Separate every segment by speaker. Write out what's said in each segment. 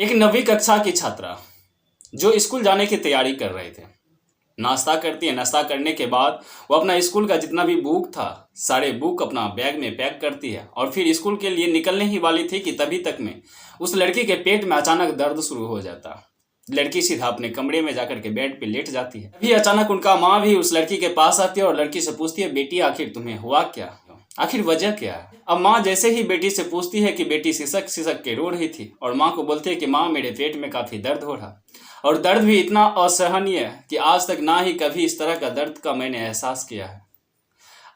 Speaker 1: एक 9वीं कक्षा की छात्रा जो स्कूल जाने की तैयारी कर रहे थे, नाश्ता करती है। नाश्ता करने के बाद वो अपना स्कूल का जितना भी बुक था, सारे बुक अपना बैग में पैक करती है और फिर स्कूल के लिए निकलने ही वाली थी कि तभी तक में उस लड़की के पेट में अचानक दर्द शुरू हो जाता। लड़की सीधा अपने कमरे में जाकर के बेड पे लेट जाती है। अभी अचानक उनका माँ भी उस लड़की के पास आती है और लड़की से पूछती है, बेटी आखिर तुम्हें हुआ क्या, आखिर वजह क्या है। अब माँ जैसे ही बेटी से पूछती है कि बेटी सिसक सिसक के रो रही थी और माँ को बोलती है कि माँ मेरे पेट में काफ़ी दर्द हो रहा और दर्द भी इतना असहनीय है कि आज तक ना ही कभी इस तरह का दर्द का मैंने एहसास किया है।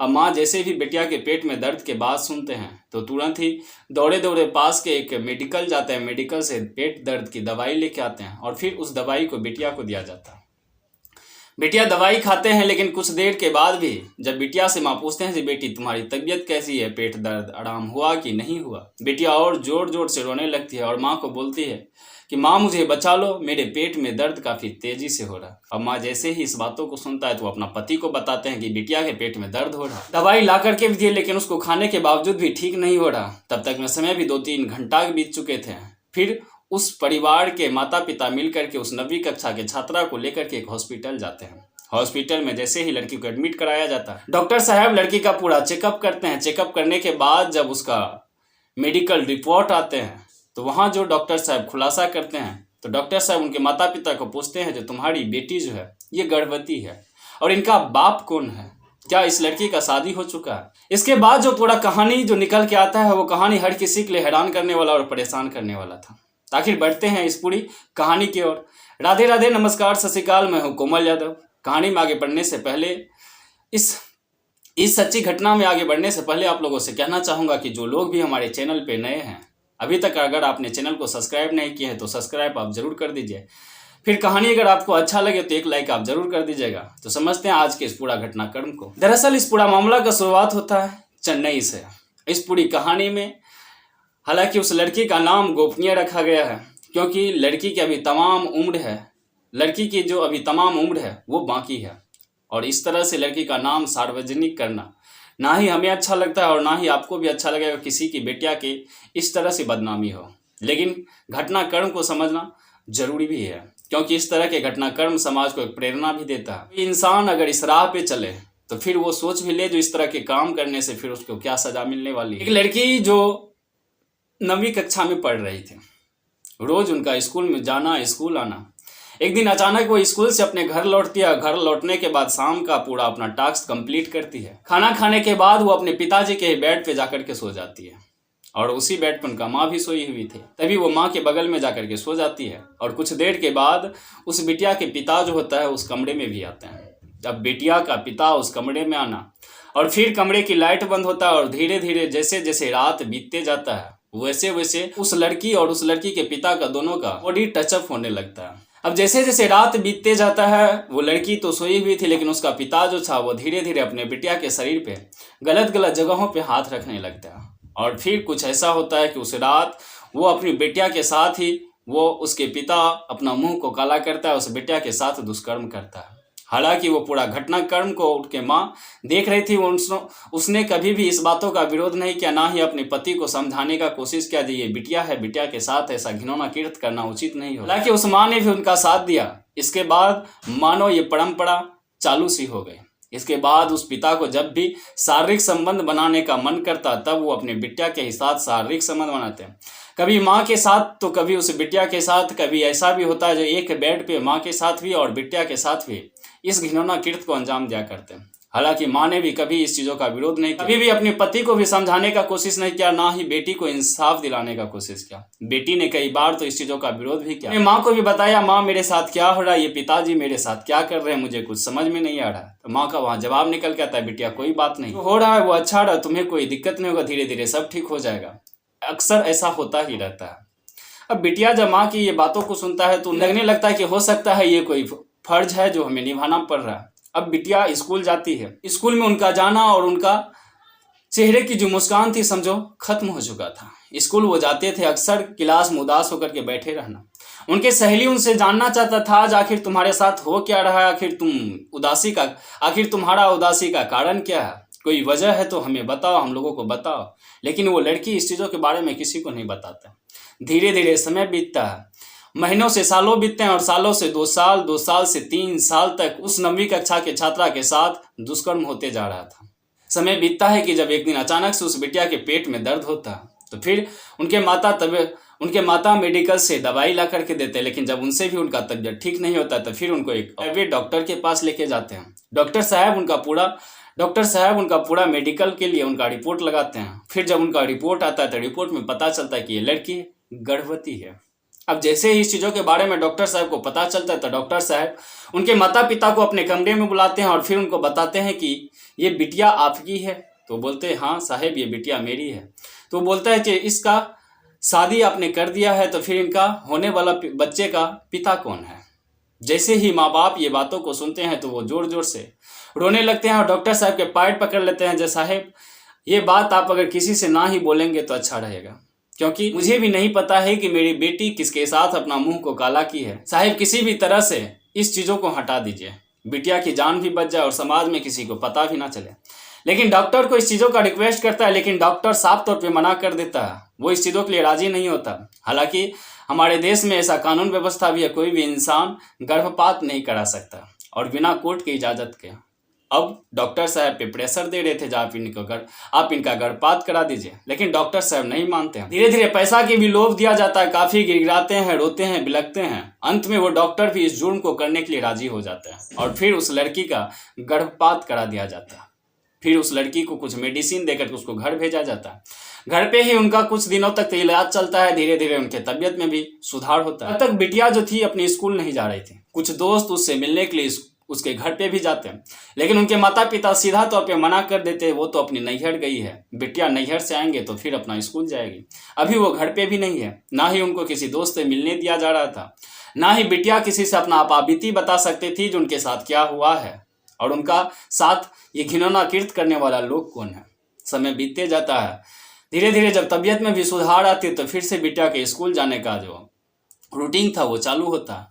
Speaker 1: अब माँ जैसे भी बिटिया के पेट में दर्द के बात सुनते हैं तो तुरंत ही दौड़े दौड़े पास के एक मेडिकल जाते हैं। मेडिकल से पेट दर्द की दवाई लेके आते हैं और फिर उस दवाई को बिटिया को दिया जाता है। बिटिया दवाई खाते हैं, लेकिन कुछ देर के बाद भी जब बिटिया से माँ पूछते हैं कि बेटी तुम्हारी तबीयत कैसी है, पेट दर्द आराम हुआ कि नहीं हुआ, बिटिया और जोर जोर से रोने लगती है और माँ को बोलती है कि माँ मुझे बचा लो, मेरे पेट में दर्द काफ़ी तेजी से हो रहा। अब माँ जैसे ही इस बातों को सुनता है तो अपना पति को बताते हैं कि बिटिया के पेट में दर्द हो रहा। दवाई ला करके भी दिए, लेकिन उसको खाने के बावजूद भी ठीक नहीं हो रहा। तब तक में समय भी 2-3 घंटा बीत चुके थे। फिर उस परिवार के माता पिता मिल करके उस 9वीं कक्षा के छात्रा को लेकर के एक हॉस्पिटल जाते हैं। हॉस्पिटल में जैसे ही लड़की को एडमिट कराया जाता है, डॉक्टर साहब लड़की का पूरा चेकअप करते हैं। चेकअप करने के बाद जब उसका मेडिकल रिपोर्ट आते हैं तो वहाँ जो डॉक्टर साहब खुलासा करते हैं तो डॉक्टर साहब उनके माता पिता को पूछते हैं, जो तुम्हारी बेटी जो है ये गर्भवती है और इनका बाप कौन है, क्या इस लड़की का शादी हो चुका है। इसके बाद जो पूरा कहानी जो निकल के आता है वो कहानी हर किसी के लिए हैरान करने वाला और परेशान करने वाला था। आखिर बढ़ते हैं इस पूरी कहानी की ओर। राधे राधे, नमस्कार, सत श्री अकाल, मैं हूँ कोमल यादव। कहानी में आगे बढ़ने से पहले इस सच्ची घटना में आगे बढ़ने से पहले आप लोगों से कहना चाहूँगा कि जो लोग भी हमारे चैनल पे नए हैं, अभी तक अगर आपने चैनल को सब्सक्राइब नहीं किया है तो सब्सक्राइब आप ज़रूर कर दीजिए। फिर कहानी अगर आपको अच्छा लगे तो एक लाइक आप ज़रूर कर दीजिएगा। तो समझते हैं आज के इस पूरा घटनाक्रम को। दरअसल इस पूरा मामला का शुरुआत होता है चेन्नई से। इस पूरी कहानी में हालांकि उस लड़की का नाम गोपनीय रखा गया है, क्योंकि लड़की की अभी तमाम उम्र है, लड़की की जो अभी तमाम उम्र है वो बाकी है। और इस तरह से लड़की का नाम सार्वजनिक करना ना ही हमें अच्छा लगता है और ना ही आपको भी अच्छा लगेगा किसी की बेटिया की इस तरह से बदनामी हो। लेकिन घटनाक्रम को समझना जरूरी भी है, क्योंकि इस तरह के घटनाक्रम समाज को एक प्रेरणा भी देता है। इंसान अगर इस राह पे चले तो फिर वो सोच भी ले जो इस तरह के काम करने से फिर उसको क्या सजा मिलने वाली है। एक लड़की जो 9वीं कक्षा में पढ़ रही थी, रोज उनका स्कूल में जाना स्कूल आना। एक दिन अचानक वो स्कूल से अपने घर लौटती है। घर लौटने के बाद शाम का पूरा अपना टास्क कंप्लीट करती है। खाना खाने के बाद वो अपने पिताजी के बेड पे जाकर के सो जाती है और उसी बेड पर उनका माँ भी सोई हुई थी। तभी वो माँ के बगल में जाकर के सो जाती है और कुछ देर के बाद उस बिटिया के पिता जो होता है उस कमरे में भी आते हैं। अब बिटिया का पिता उस कमरे में आना और फिर कमरे की लाइट बंद होता है और धीरे धीरे जैसे जैसे रात बीतते जाता है वैसे वैसे उस लड़की और उस लड़की के पिता का दोनों का बॉडी टचअप होने लगता है। अब जैसे जैसे रात बीतते जाता है वो लड़की तो सोई हुई थी, लेकिन उसका पिता जो था वो धीरे धीरे अपने बिटिया के शरीर पे गलत गलत जगहों पे हाथ रखने लगता है। और फिर कुछ ऐसा होता है कि उस रात वो अपनी बिटिया के साथ ही वो उसके पिता अपना मुंह को काला करता है, उस बिटिया के साथ दुष्कर्म करता है। हालांकि वो पूरा घटनाक्रम को उठ के माँ देख रही थी। उसने कभी भी इस बातों का विरोध नहीं किया, ना ही अपने पति को समझाने का कोशिश किया ये बिटिया है, बिटिया के साथ ऐसा घिनौना कृत्य करना उचित नहीं हो। हालांकि उस माँ ने भी उनका साथ दिया। इसके बाद मानो ये परंपरा चालू सी हो गई। इसके बाद उस पिता को जब भी शारीरिक संबंध बनाने का मन करता तब वो अपने बिटिया के साथ शारीरिक संबंध बनाते हैं, कभी माँ के साथ तो कभी उस बिटिया के साथ। कभी ऐसा भी होता है जो एक बेड पे माँ के साथ भी और बिटिया के साथ भी इस घिनौना कृत्य को अंजाम दिया करते हैं। हालांकि माँ ने भी कभी इस चीज़ों का विरोध नहीं किया, कभी भी अपने पति को भी समझाने का कोशिश नहीं किया, ना ही बेटी को इंसाफ दिलाने का कोशिश किया। बेटी ने कई बार तो इस चीज़ों का विरोध भी किया। माँ को भी बताया, माँ मेरे साथ क्या हो रहा है, ये पिताजी मेरे साथ क्या कर रहे हैं, मुझे कुछ समझ में नहीं आ रहा है। तो माँ का वहाँ जवाब निकल के आता है, बिटिया कोई बात नहीं, जो हो रहा है वो अच्छा रहा, तुम्हें कोई दिक्कत नहीं होगा, धीरे धीरे सब ठीक हो जाएगा। अक्सर ऐसा होता ही रहता है। अब बिटिया जब माँ की ये बातों को सुनता है तो लगने लगता है कि हो सकता है ये कोई फर्ज है जो हमें निभाना पड़ रहा है। अब बिटिया स्कूल जाती है। स्कूल में उनका जाना और उनका चेहरे की जो मुस्कान थी समझो खत्म हो चुका था। स्कूल वो जाते थे अक्सर क्लास में उदास होकर के बैठे रहना। उनके सहेली उनसे जानना चाहता था आज आखिर तुम्हारे साथ हो क्या रहा है, आखिर तुम्हारा उदासी का कारण क्या है, कोई वजह है तो हमें बताओ, हम लोगों को बताओ। लेकिन वो लड़की इस चीज़ों के बारे में किसी को नहीं बताता। धीरे धीरे समय बीतता है, महीनों से सालों बीतते हैं और सालों से 2 साल, 2 साल से 3 साल तक उस 9वीं कक्षा के छात्रा के साथ दुष्कर्म होते जा रहा था। समय बीतता है कि जब एक दिन अचानक से उस बिटिया के पेट में दर्द होता है तो फिर उनके माता मेडिकल से दवाई ला करके देते हैं, लेकिन जब उनसे भी उनका तबीयत ठीक नहीं होता तो फिर उनको एक प्राइवेट डॉक्टर के पास लेके जाते हैं। डॉक्टर साहब उनका पूरा मेडिकल के लिए उनका रिपोर्ट लगाते हैं। फिर जब उनका रिपोर्ट आता है तो रिपोर्ट में पता चलता है कि ये लड़की गर्भवती है। अब जैसे ही इस चीज़ों के बारे में डॉक्टर साहब को पता चलता है तो डॉक्टर साहब उनके माता पिता को अपने कमरे में बुलाते हैं और फिर उनको बताते हैं कि ये बिटिया आपकी है। तो बोलते हैं हाँ साहब ये बिटिया मेरी है। तो बोलता है कि इसका शादी आपने कर दिया है तो फिर इनका होने वाला बच्चे का पिता कौन है। जैसे ही माँ बाप ये बातों को सुनते हैं तो वो जोर जोर से रोने लगते हैं और डॉक्टर साहब के पैर पकड़ लेते हैं। जय साहब ये बात आप अगर किसी से ना ही बोलेंगे तो अच्छा रहेगा, क्योंकि मुझे भी नहीं पता है कि मेरी बेटी किसके साथ अपना मुंह को काला की है। साहब किसी भी तरह से इस चीज़ों को हटा दीजिए, बिटिया की जान भी बच जाए और समाज में किसी को पता भी ना चले। लेकिन डॉक्टर को इस चीज़ों का रिक्वेस्ट करता है, लेकिन डॉक्टर साफ तौर पे मना कर देता है, वो इस चीज़ों के लिए राजी नहीं होता। हालांकि हमारे देश में ऐसा कानून व्यवस्था भी है, कोई भी इंसान गर्भपात नहीं करा सकता और बिना कोर्ट की इजाज़त के। अब डॉक्टर साहब पे प्रेशर दे रहे थे आप इनका गर्भपात करा दीजिए, लेकिन डॉक्टर साहब नहीं मानते हैं। धीरे धीरे पैसा की भी लोभ दिया जाता है, काफ़ी गिड़गिड़ाते हैं, रोते हैं, बिलखते हैं। अंत में वो डॉक्टर भी इस जुर्म को करने के लिए राजी हो जाते हैं और फिर उस लड़की का गर्भपात करा दिया जाता है। फिर उस लड़की को कुछ मेडिसिन देकर उसको घर भेजा जाता है। घर पे ही उनका कुछ दिनों तक तो इलाज चलता है। धीरे धीरे उनके तबीयत में भी सुधार होता है। तब तक बिटिया जो थी अपनी स्कूल नहीं जा रही थी। कुछ दोस्त उससे मिलने के लिए उसके घर पे भी जाते हैं, लेकिन उनके माता पिता सीधा तौर पे मना कर देते हैं, वो तो अपनी नैहर गई है, बिटिया नैहर से आएंगे तो फिर अपना स्कूल जाएगी। अभी वो घर पे भी नहीं है, ना ही उनको किसी दोस्त से मिलने दिया जा रहा था, ना ही बिटिया किसी से अपना अपाबीती बता सकती थी जो उनके साथ क्या हुआ है और उनका साथ ये घिनौना कृत्य करने वाला लोग कौन है। समय बीतते जाता है। धीरे धीरे जब तबीयत में भी सुधार आती है तो फिर से बिटिया के स्कूल जाने का जो रूटीन था वो चालू होता।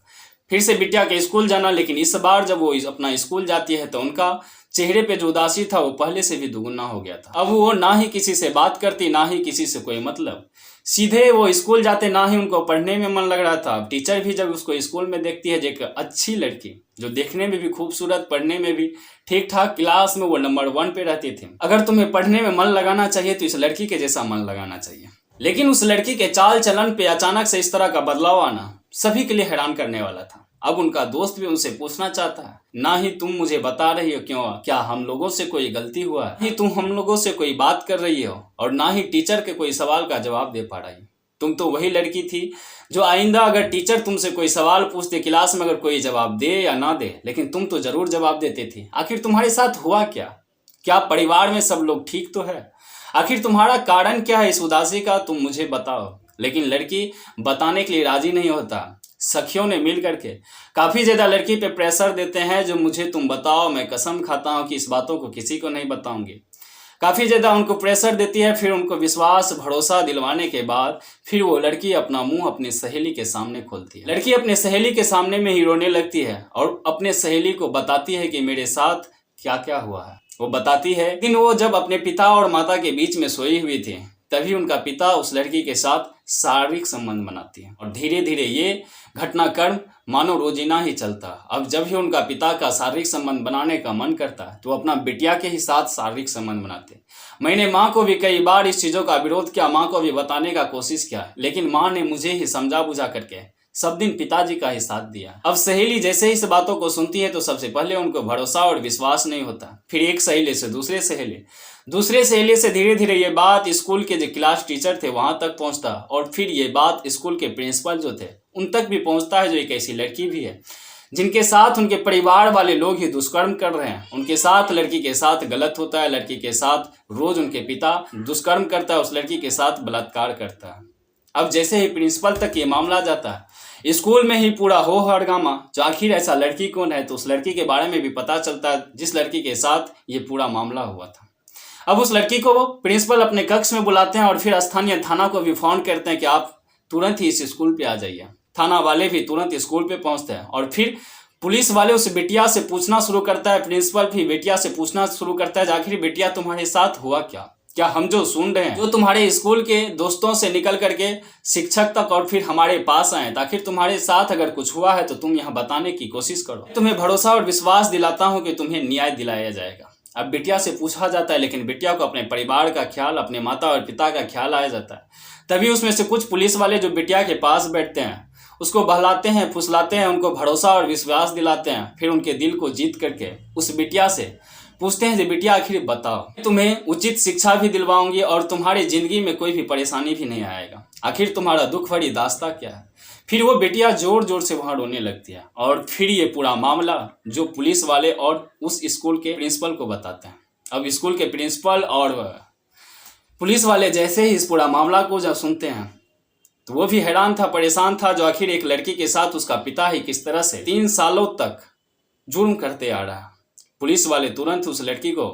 Speaker 1: फिर से बिटिया के स्कूल जाना, लेकिन इस बार जब वो अपना स्कूल जाती है तो उनका चेहरे पे जो उदासी था वो पहले से भी दुगुना हो गया था। अब वो ना ही किसी से बात करती, ना ही किसी से कोई मतलब, सीधे वो स्कूल जाते, ना ही उनको पढ़ने में मन लग रहा था। टीचर भी जब उसको स्कूल में देखती है, एक अच्छी लड़की जो देखने में भी खूबसूरत, पढ़ने में भी ठीक ठाक, क्लास में वो नंबर 1 पे रहती थी। अगर तुम्हें पढ़ने में मन लगाना चाहिए तो इस लड़की के जैसा मन लगाना चाहिए। लेकिन उस लड़की के चाल चलन पे अचानक से इस तरह का बदलाव आना सभी के लिए हैरान करने वाला था। अब उनका दोस्त भी उनसे पूछना चाहता है, ना ही तुम मुझे बता रही हो क्यों, क्या हम लोगों से कोई गलती हुआ है, तुम हम लोगों से कोई बात कर रही हो, और ना ही टीचर के कोई सवाल का जवाब दे पा रही। तुम तो वही लड़की थी जो आइंदा अगर टीचर तुमसे कोई सवाल पूछते क्लास में, अगर कोई जवाब दे या ना दे, लेकिन तुम तो जरूर जवाब देते थे। आखिर तुम्हारे साथ हुआ क्या परिवार में सब लोग ठीक तो है? आखिर तुम्हारा कारण क्या है इस उदासी का, तुम मुझे बताओ। लेकिन लड़की बताने के लिए राजी नहीं होता। सखियों ने मिल करके काफ़ी ज़्यादा लड़की पे प्रेशर देते हैं, जो मुझे तुम बताओ, मैं कसम खाता हूँ कि इस बातों को किसी को नहीं बताऊंगी। काफ़ी ज़्यादा उनको प्रेशर देती है। फिर उनको विश्वास भरोसा दिलवाने के बाद फिर वो लड़की अपना मुंह अपनी सहेली के सामने खोलती है। लड़की अपने सहेली के सामने में ही रोने लगती है और अपने सहेली को बताती है कि मेरे साथ क्या क्या हुआ है। वो बताती है, लेकिन वो जब अपने पिता और माता के बीच में सोई हुई थी तभी उनका पिता उस लड़की के साथ शारीरिक संबंध बनाती है और धीरे धीरे ये घटनाक्रम मानो रोजीना ही चलता। अब जब भी उनका पिता का शारीरिक संबंध बनाने का मन करता तो अपना बिटिया के ही साथ शारीरिक संबंध बनाते। मैंने माँ को भी कई बार इस चीज़ों का विरोध किया, माँ को भी बताने का कोशिश किया, लेकिन माँ ने मुझे ही समझा बुझा करके सब दिन पिताजी का ही साथ दिया। अब सहेली जैसे ही इस बातों को सुनती है तो सबसे पहले उनको भरोसा और विश्वास नहीं होता। फिर एक सहेली से दूसरे सहेली से धीरे धीरे ये बात स्कूल के जो क्लास टीचर थे वहां तक पहुंचता और फिर ये बात स्कूल के प्रिंसिपल जो थे उन तक भी पहुंचता है, जो एक ऐसी लड़की भी है जिनके साथ उनके परिवार वाले लोग ही दुष्कर्म कर रहे हैं। उनके साथ लड़की के साथ गलत होता है, लड़की के साथ रोज उनके पिता दुष्कर्म करता है, उस लड़की के साथ बलात्कार करता है। अब जैसे ही प्रिंसिपल तक ये मामला जाता है, स्कूल में ही पूरा हो हड़गामा, जो आखिर ऐसा लड़की कौन है, तो उस लड़की के बारे में भी पता चलता है जिस लड़की के साथ ये पूरा मामला हुआ था। अब उस लड़की को वो प्रिंसिपल अपने कक्ष में बुलाते हैं और फिर स्थानीय थाना को भी फोन करते हैं कि आप तुरंत ही इस स्कूल पे आ जाइए। थाना वाले भी तुरंत स्कूल पे पहुंचते हैं और फिर पुलिस वाले उस बिटिया से पूछना शुरू करता है, प्रिंसिपल भी बिटिया से पूछना शुरू करता है, आखिर बिटिया तुम्हारे साथ हुआ क्या, क्या हम जो सुन रहे हैं, जो तुम्हारे स्कूल के दोस्तों से निकल करके शिक्षक तक और फिर हमारे पास आए, ताकि तुम्हारे साथ अगर कुछ हुआ है तो तुम यहाँ बताने की कोशिश करो। तुम्हें भरोसा और विश्वास दिलाता हूँ कि तुम्हें न्याय दिलाया जाएगा। अब बिटिया से पूछा जाता है, लेकिन बिटिया को अपने परिवार का ख्याल, अपने माता और पिता का ख्याल आया जाता है। तभी उसमें से कुछ पुलिस वाले जो बिटिया के पास बैठते हैं, उसको बहलाते हैं, फुसलाते हैं, उनको भरोसा और विश्वास दिलाते हैं। फिर उनके दिल को जीत करके उस बिटिया से पूछते हैं कि बिटिया आखिर बताओ, तुम्हें उचित शिक्षा भी दिलवाऊंगी और तुम्हारी जिंदगी में कोई भी परेशानी भी नहीं आएगा। आखिर तुम्हारा दुख भरी दास्तां क्या है। फिर वो बिटिया जोर जोर से वहाँ रोने लगती है और फिर ये पूरा मामला जो पुलिस वाले और उस स्कूल के प्रिंसिपल को बताते हैं। अब स्कूल के प्रिंसिपल और पुलिस वाले जैसे ही इस पूरा मामला को जब सुनते हैं तो वो भी हैरान था, परेशान था, जो आखिर एक लड़की के साथ उसका पिता ही किस तरह से 3 सालों तक जुर्म करते आ रहा है। पुलिस वाले तुरंत उस लड़की को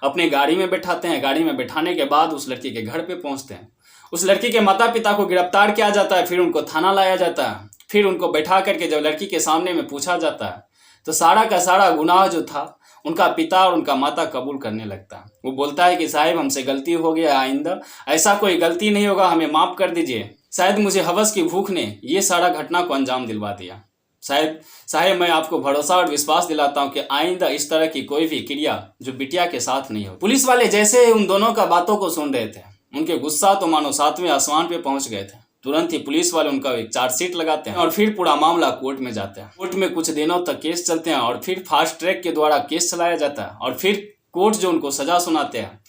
Speaker 1: अपने गाड़ी में बैठाते हैं। गाड़ी में बैठाने के बाद उस लड़की के घर पे पहुंचते हैं। उस लड़की के माता पिता को गिरफ्तार किया जाता है, फिर उनको थाना लाया जाता है। फिर उनको बैठा करके जब लड़की के सामने में पूछा जाता है तो सारा का सारा गुनाह जो था उनका पिता और उनका माता कबूल करने लगता है। वो बोलता है कि साहब हमसे गलती हो गया, आइंदा ऐसा कोई गलती नहीं होगा, हमें माफ़ कर दीजिए। शायद मुझे हवस की भूख ने ये सारा घटना को अंजाम दिलवा दिया। साहब मैं आपको भरोसा और विश्वास दिलाता हूँ कि आइंदा इस तरह की कोई भी क्रिया जो बिटिया के साथ नहीं हो। पुलिस वाले जैसे उन दोनों का बातों को सुन रहे थे, उनके गुस्सा तो मानो 7वें आसमान पे पहुंच गए थे। तुरंत ही पुलिस वाले उनका एक चार्जशीट लगाते हैं और फिर पूरा मामला कोर्ट में जाते हैं। कोर्ट में कुछ दिनों तक केस चलते हैं और फिर फास्ट ट्रैक के द्वारा केस चलाया जाता है और फिर कोर्ट जो उनको सजा सुनाते हैं,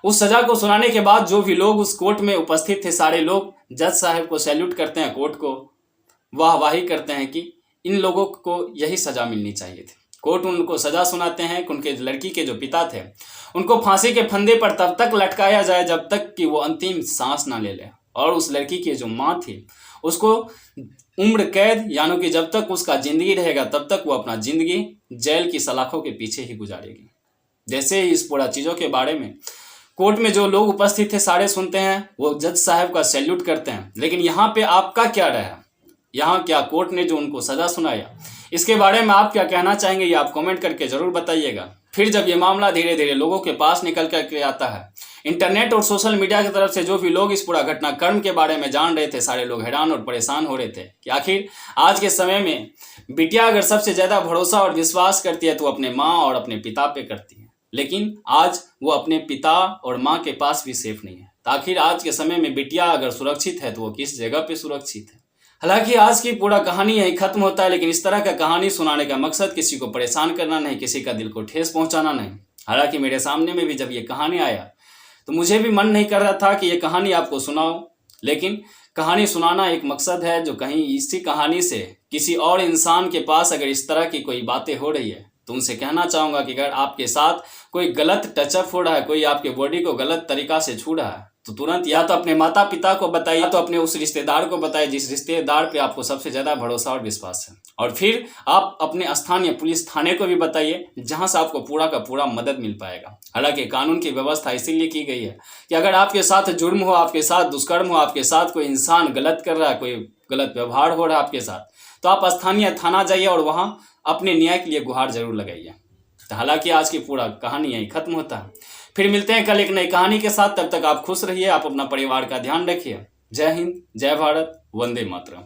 Speaker 1: उस सजा को सुनाने के बाद जो भी लोग उस कोर्ट में उपस्थित थे सारे लोग जज साहब को सैल्यूट करते हैं, कोर्ट को वाहवाही करते हैं कि इन लोगों को यही सजा मिलनी चाहिए थी। कोर्ट उनको सजा सुनाते हैं कि उनके लड़की के जो पिता थे उनको फांसी के फंदे पर तब तक लटकाया जाए जब तक कि वो अंतिम सांस ना ले ले, और उस लड़की की जो माँ थी उसको उम्र कैद, यानी कि जब तक उसका जिंदगी रहेगा तब तक वो अपना जिंदगी जेल की सलाखों के पीछे ही गुजारेगी। जैसे ही इस पूरा चीज़ों के बारे में कोर्ट में जो लोग उपस्थित थे सारे सुनते हैं, वो जज साहब का सैल्यूट करते हैं। लेकिन यहाँ पे आपका क्या रहा, यहाँ क्या कोर्ट ने जो उनको सजा सुनाया इसके बारे में आप क्या कहना चाहेंगे, ये आप कमेंट करके जरूर बताइएगा। फिर जब ये मामला धीरे धीरे लोगों के पास निकल कर आता है, इंटरनेट और सोशल मीडिया की तरफ से जो भी लोग इस पूरा घटनाक्रम के बारे में जान रहे थे, सारे लोग हैरान और परेशान हो रहे थे कि आखिर आज के समय में बिटिया अगर सबसे ज़्यादा भरोसा और विश्वास करती है तो अपने माँ और अपने पिता पे करती है, लेकिन आज वो अपने पिता और माँ के पास भी सेफ नहीं है। तो आखिर आज के समय में बिटिया अगर सुरक्षित है तो वो किस जगह पे सुरक्षित है। हालांकि आज की पूरा कहानी यही खत्म होता है, लेकिन इस तरह का कहानी सुनाने का मकसद किसी को परेशान करना नहीं, किसी का दिल को ठेस पहुंचाना नहीं। हालांकि मेरे सामने में भी जब ये कहानी आया तो मुझे भी मन नहीं कर रहा था कि ये कहानी आपको सुनाऊं, लेकिन कहानी सुनाना एक मकसद है जो कहीं इसी कहानी से किसी और इंसान के पास अगर इस तरह की कोई बातें हो रही है तो उनसे कहना चाहूँगा कि अगर आपके साथ कोई गलत टचअप हो रहा है, कोई आपके बॉडी को गलत तरीका से छू रहा है, तो तुरंत या तो अपने माता पिता को बताइए या तो अपने उस रिश्तेदार को बताइए जिस रिश्तेदार पे आपको सबसे ज़्यादा भरोसा और विश्वास है, और फिर आप अपने स्थानीय पुलिस थाने को भी बताइए जहां से आपको पूरा का पूरा मदद मिल पाएगा। हालांकि कानून की व्यवस्था इसीलिए की गई है कि अगर आपके साथ जुर्म हो, आपके साथ दुष्कर्म हो, आपके साथ कोई इंसान गलत कर रहा है, कोई गलत व्यवहार हो रहा है आपके साथ, तो आप स्थानीय थाना जाइए और वहाँ अपने न्याय के लिए गुहार जरूर लगाइए। तो हालांकि आज की पूरा कहानी यहीं खत्म होता है। फिर मिलते हैं कल एक नई कहानी के साथ। तब तक आप खुश रहिए, आप अपना परिवार का ध्यान रखिए। जय हिंद, जय भारत, वंदे मातरम।